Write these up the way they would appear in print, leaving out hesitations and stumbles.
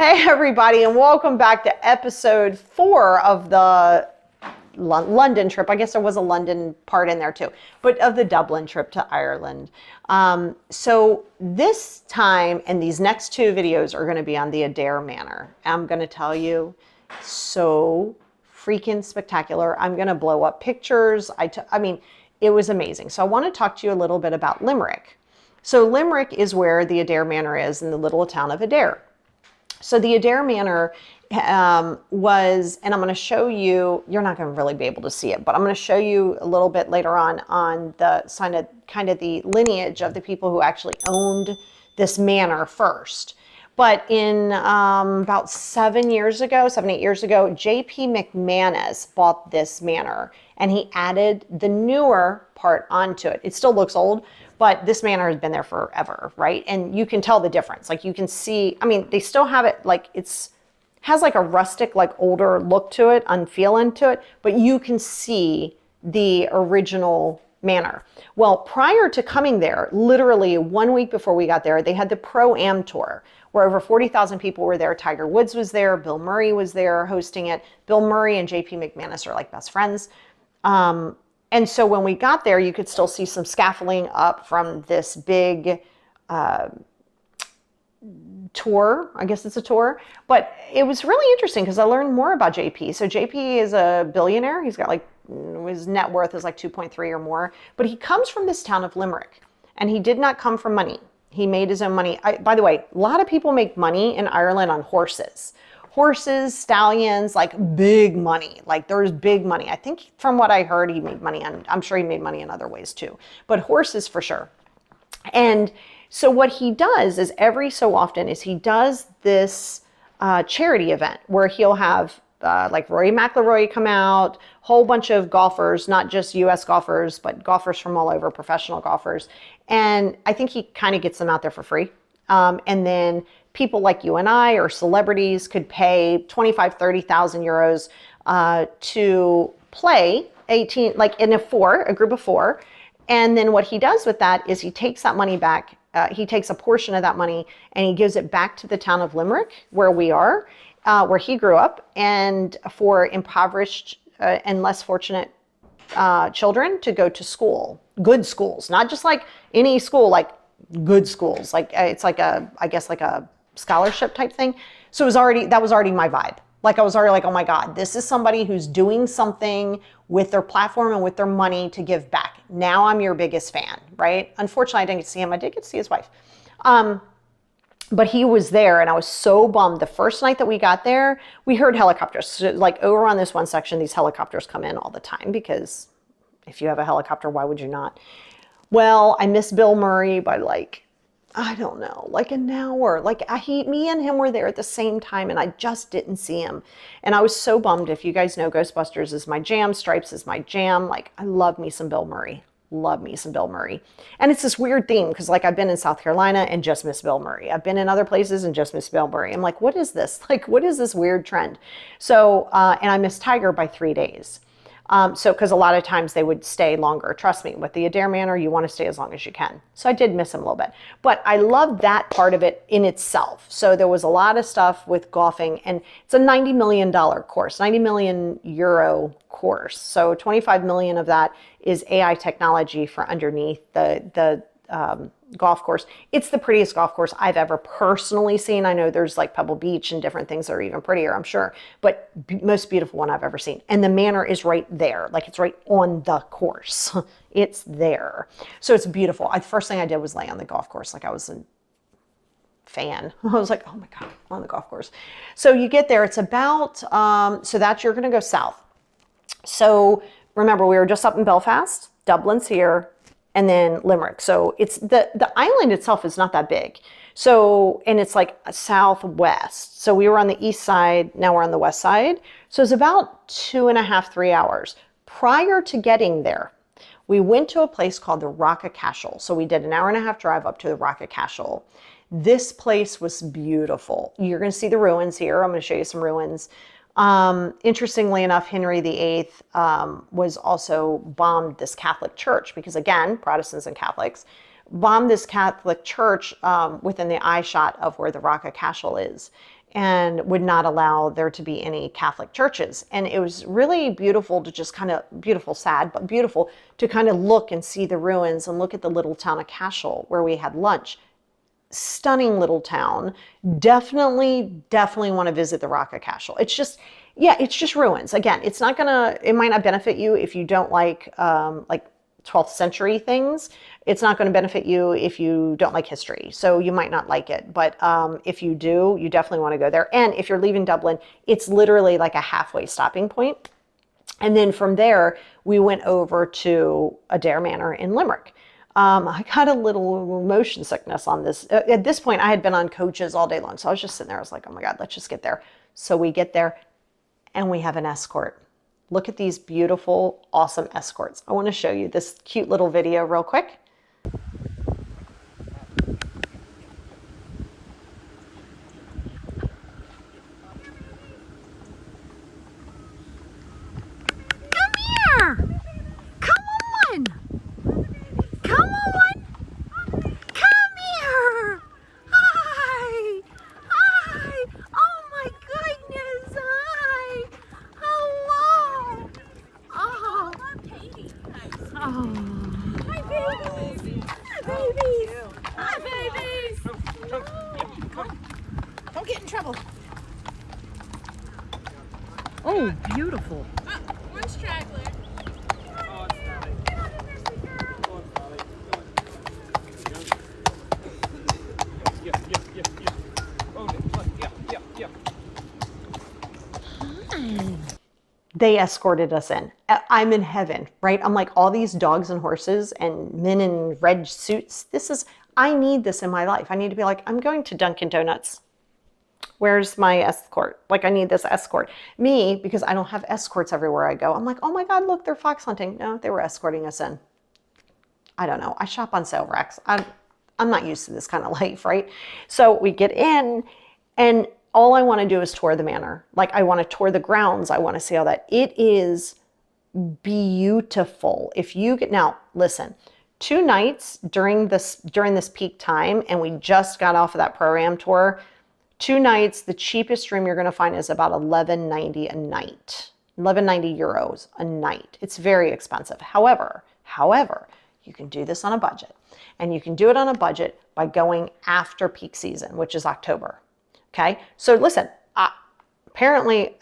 Hey everybody, and welcome back to episode 4 of the London trip. I guess there was a London part in there too, but of the Dublin trip to Ireland. So this time and these next 2 videos are going to be on the Adare Manor. I'm going to tell you, so freaking spectacular. I'm going to blow up pictures. I mean, it was amazing. So I want to talk to you a little bit about Limerick. So Limerick is where the Adare Manor is in the little town of Adare. So the Adare Manor was, and I'm going to show you, you're not going to really be able to see it, but I'm going to show you a little bit later on the kind of the lineage of the people who actually owned this manor first. But in about 7, 8 years ago, J.P. McManus bought this manor and he added the newer part onto it. It still looks old, but this manor has been there forever, right? And you can tell the difference. Like you can see, I mean, they still have it, like has like a rustic, like older look to it, unfeeling to it, but you can see the original manor. Well, prior to coming there, literally 1 week before we got there, they had the Pro-Am tour where over 40,000 people were there. Tiger Woods was there. Bill Murray was there hosting it. Bill Murray and J.P. McManus are like best friends. And so when we got there, you could still see some scaffolding up from this big tour. I guess it's a tour. But it was really interesting because I learned more about JP. So JP is a billionaire. He's got like, his net worth is like 2.3 or more. But he comes from this town of Limerick. And he did not come from money. He made his own money. By the way, a lot of people make money in Ireland on horses. Horses, stallions, like big money. Like there's big money. I think from what I heard, he made money on, I'm sure he made money in other ways too, but horses for sure. And so what he does is every so often is he does this charity event where he'll have like Rory McIlroy come out, whole bunch of golfers, not just US golfers, but golfers from all over, professional golfers. And I think he kind of gets them out there for free. And then people like you and I or celebrities could pay 25, 30,000 euros to play 18, like in a group of 4. And then what he does with that is he takes that money back. He takes a portion of that money and he gives it back to the town of Limerick, where we are, where he grew up, and for impoverished and less fortunate children to go to school, good schools, not just like any school, like good schools. Like it's like I guess like a scholarship type thing. So that was already my vibe. Like I was already like, oh my God, this is somebody who's doing something with their platform and with their money to give back. Now I'm your biggest fan, right? Unfortunately, I didn't get to see him. I did get to see his wife. But he was there and I was so bummed. The first night that we got there, we heard helicopters. So like over on this one section, these helicopters come in all the time because if you have a helicopter, why would you not? Well, I miss Bill Murray by like, I don't know, like an hour. Like me and him were there at the same time and I just didn't see him. And I was so bummed. If you guys know, Ghostbusters is my jam. Stripes is my jam. Like I love me some Bill Murray. Love me some Bill Murray. And it's this weird theme because like I've been in South Carolina and just miss Bill Murray. I've been in other places and just miss Bill Murray. I'm like, what is this? Like, what is this weird trend? So, and I missed Tiger by 3 days. So, because a lot of times they would stay longer. Trust me, with the Adare Manor, you want to stay as long as you can. So I did miss him a little bit. But I loved that part of it in itself. So there was a lot of stuff with golfing. And it's a $90 million course, 90 million euro course. So 25 million of that is AI technology for underneath the golf course. It's the prettiest golf course I've ever personally seen. I know there's like Pebble Beach and different things that are even prettier, I'm sure, but most beautiful one I've ever seen. And the manor is right there. Like it's right on the course. It's there. So it's beautiful. The first thing I did was lay on the golf course. Like I was a fan. I was like, oh my God, I'm on the golf course. So you get there, it's about, so that you're going to go south. So remember, we were just up in Belfast, Dublin's here, and then Limerick. So it's the island itself is not that big. So, and it's like a southwest. So we were on the east side, now we're on the west side. So it's about 2.5, 3 hours. Prior to getting there, we went to a place called the Raqqa Castle. So we did an 1.5 hour drive up to the Raqqa Castle. This place was beautiful. You're going to see the ruins here. I'm going to show you some ruins. Interestingly enough, Henry VIII was also bombed this Catholic church because, again, Protestants and Catholics bombed this Catholic church within the eye shot of where the Raqqa Castle is, and would not allow there to be any Catholic churches. And it was really beautiful to just kind of, beautiful, sad, but beautiful to kind of look and see the ruins and look at the little town of Cashel where we had lunch. Stunning little town. Definitely want to visit the Raqqa Castle. It's just, yeah, it's just ruins. Again, it's not gonna, it might not benefit you if you don't like 12th century things. It's not going to benefit you if you don't like history. So you might not like it. But if you do, you definitely want to go there. And if you're leaving Dublin, it's literally like a halfway stopping point. And then from there, we went over to Adare Manor in Limerick. I got a little motion sickness on this. At this point, I had been on coaches all day long. So I was just sitting there. I was like, oh my God, let's just get there. So we get there and we have an escort. Look at these beautiful, awesome escorts. I want to show you this cute little video real quick. Come here! Come on! Come on! Come here! Hi! Hi! Oh my goodness! Hi! Hello! Oh! Oh! Hi, babies! Hi, babies! Hi, babies! Don't get in trouble. Oh, beautiful. One straggler. They escorted us in. I'm in heaven, right? I'm like, all these dogs and horses and men in red suits. I need this in my life. I need to be like, I'm going to Dunkin' Donuts. Where's my escort? Like, I need this escort. Me, because I don't have escorts everywhere I go. I'm like, oh my God, look, they're fox hunting. No, they were escorting us in. I don't know. I shop on sale racks. I'm not used to this kind of life, right? So we get in and all I want to do is tour the manor. Like, I want to tour the grounds. I want to see all that. It is beautiful. If you get, now listen, 2 nights during this peak time, and we just got off of that program tour, 2 nights, the cheapest room you're going to find is about €11.90 a night, 11.90 euros a night. It's very expensive. However, you can do this on a budget, and you can do it on a budget by going after peak season, which is October. Okay, so listen, apparently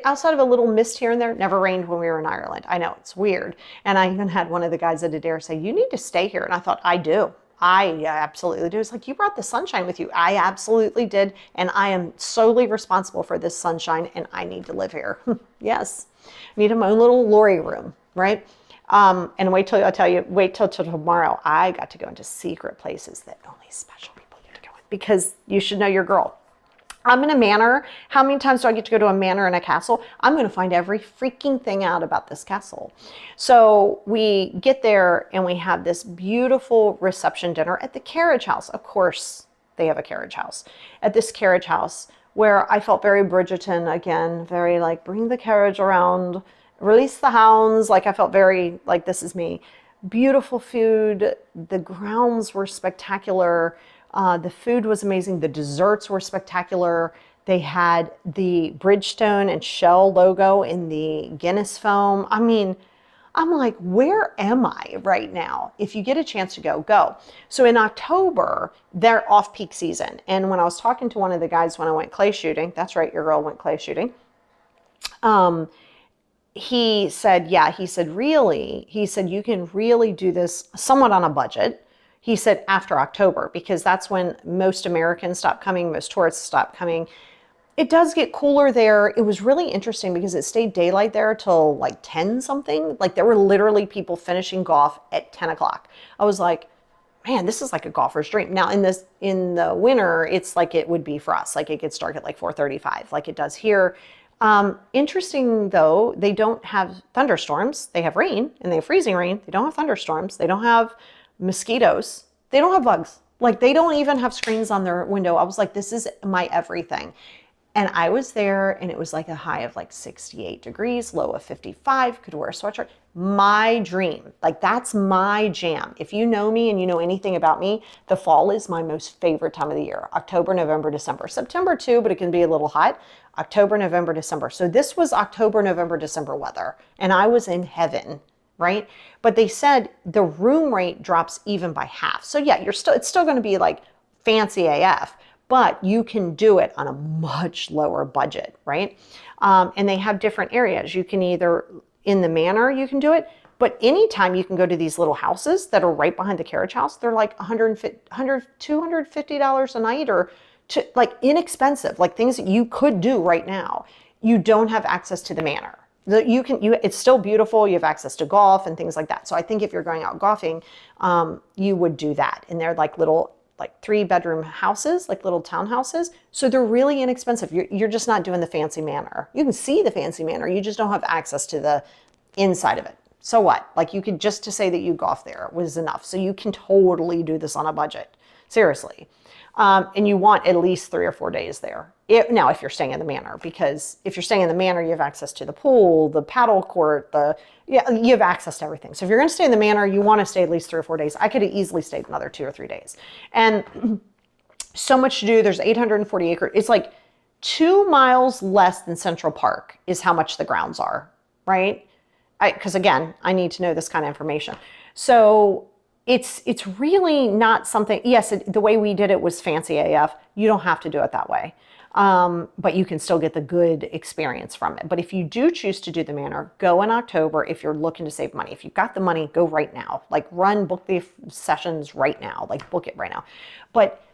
outside of a little mist here and there, never rained when we were in Ireland. I know, it's weird. And I even had one of the guys at Adare say, you need to stay here. And I thought, I do. I absolutely do. It's like, you brought the sunshine with you. I absolutely did. And I am solely responsible for this sunshine, and I need to live here. Yes, I need my own little lorry room, right? And wait till tomorrow. I got to go into secret places that only special people get to go in, because you should know your girl. I'm in a manor. How many times do I get to go to a manor and a castle? I'm going to find every freaking thing out about this castle. So we get there and we have this beautiful reception dinner at the carriage house. Of course, they have a carriage house. At this carriage house where I felt very Bridgerton again, very like, bring the carriage around, release the hounds. Like, I felt very like, this is me. Beautiful food. The grounds were spectacular. The food was amazing. The desserts were spectacular. They had the Bridgestone and Shell logo in the Guinness foam. I mean, I'm like, where am I right now? If you get a chance to go. So in October, they're off peak season. And when I was talking to one of the guys when I went clay shooting, that's right, your girl went clay shooting. He said, you can really do this somewhat on a budget. He said after October, because that's when most Americans stop coming, most tourists stop coming. It does get cooler there. It was really interesting because it stayed daylight there till like 10 something. Like, there were literally people finishing golf at 10 o'clock. I was like, man, this is like a golfer's dream. Now in the winter, it's like it would be for us. Like, it gets dark at like 4:35, like it does here. Interesting though, they don't have thunderstorms. They have rain, and they have freezing rain. They don't have thunderstorms. They don't have mosquitoes. They don't have bugs. Like, they don't even have screens on their window. I was like, this is my everything. And I was there and it was like a high of like 68 degrees, low of 55, could wear a sweatshirt. My dream, like that's my jam. If you know me and you know anything about me, the fall is my most favorite time of the year. October, November, December. September too, but it can be a little hot. October, November, December. So this was October, November, December weather. And I was in heaven, right? But they said the room rate drops even by half. So yeah, it's still going to be like fancy AF, but you can do it on a much lower budget, right? And they have different areas. You can either, in the manor, you can do it, but anytime you can go to these little houses that are right behind the carriage house, they're like $250 a night, or like inexpensive, like things that you could do right now. You don't have access to the manor. It's still beautiful. You have access to golf and things like that. So I think if you're going out golfing, you would do that. And they're like little, like 3-bedroom houses, like little townhouses. So they're really inexpensive. You're just not doing the fancy manor. You can see the fancy manor. You just don't have access to the inside of it. So what? Like you could, just to say that you golf there was enough. So you can totally do this on a budget. Seriously. And you want at least 3 or 4 days there. Now, if you're staying in the manor, because if you're staying in the manor, you have access to the pool, the paddle court, you have access to everything. So if you're going to stay in the manor, you want to stay at least 3 or 4 days. I could have easily stayed another 2 or 3 days. And so much to do. There's 840 acres. It's like 2 miles less than Central Park is how much the grounds are, right? Because again, I need to know this kind of information. So it's really not something, yes, the way we did it was fancy AF. You don't have to do it that way. But you can still get the good experience from it. But if you do choose to do the manor, go in October if you're looking to save money. If you've got the money, go right now. Like book the sessions right now. Like book it right now. But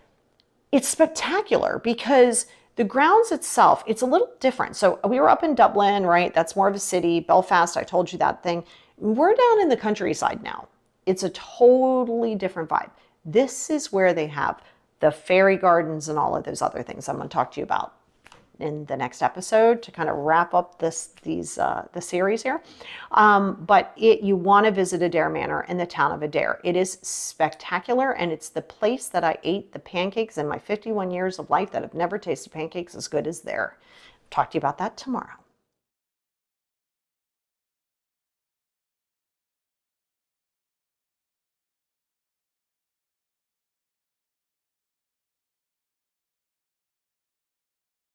it's spectacular because the grounds itself, it's a little different. So we were up in Dublin, right? That's more of a city. Belfast, I told you that thing. We're down in the countryside now. It's a totally different vibe. This is where they have the fairy gardens and all of those other things I'm going to talk to you about in the next episode to kind of wrap up the series here. But you want to visit Adare Manor in the town of Adare. It is spectacular, and it's the place that I ate the pancakes in my 51 years of life that I've never tasted pancakes as good as there. Talk to you about that tomorrow.